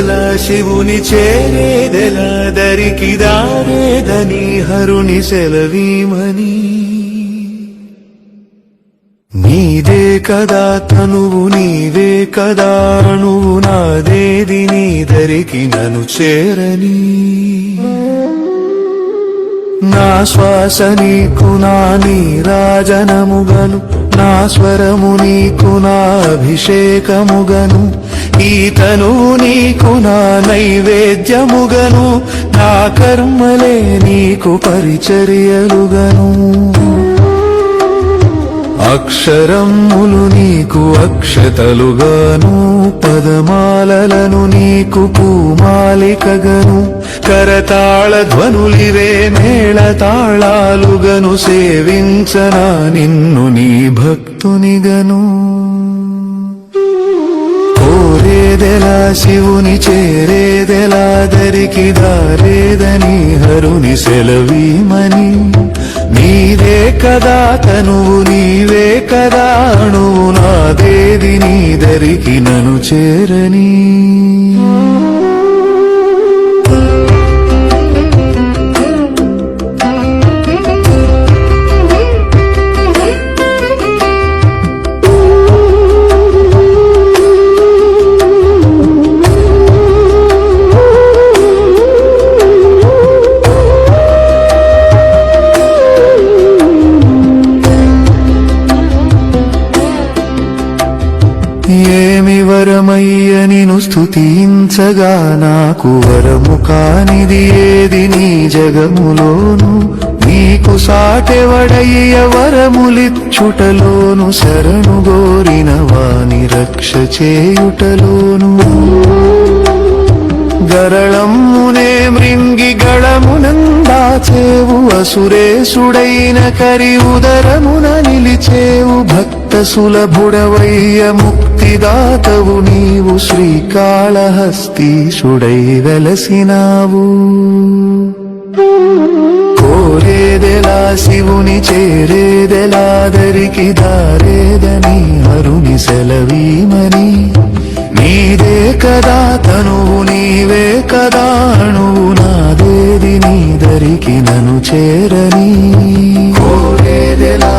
కోరేదెలా శివుని చేరేదెలా దరికి దారేదని హరుని సెలవీమని నీదే కదా తనువు నీవే కదా నువ్వు నాదేది నీ దరికి నన్ను చేరని నా శ్వాస నీకు నా నీరాజనముగను నా స్వరము నీకు నా అభిషేకముగను ఈ తనువు నీకు నా నైవేద్యముగను నా కర్మలే నీకు పరిచర్యలుగను అక్షరములు నీకు అక్షతలుగాను పదమాలలను నీకు పూమాలికగను కరతాళ ధ్వనులివే మేళతాళాలుగను సేవించనా నిన్ను నీ భక్తునిగను కోరేదెలా శివుని చేరేదెలా దరికి దారేదని హరుని సెలవీమని నీదే కదా తనువు నీవే కదా నువ్వు నాదేది నీ దరికి నన్ను చేరని ఏమి వరమయ్య నిను స్తుతించగా నాకు వరము కానిది ఏది నీ జగములోను నీకు సాటెవడయ్య వరములిచ్చుటలోను శరణు గోరిన వాని రక్ష చేయుటలోను గరళమ్మునే మృంగి గళమునందాచేవు అసురేసుడైన కరి ఉదరమున నిలిచేవు భక్త సులభుడవయ్య ముక్తిదాతవు నీవు శ్రీకాళహస్తీశుడై వెలసినావు కోరేదెలా శివుని చేరేదెలా దరికి దారేదని హరుని సెలవీమని నీదే కదా తనువు నీవే కదా నువ్వు నాదేది నీ దరికి నన్ను చేరని కోరేదెలా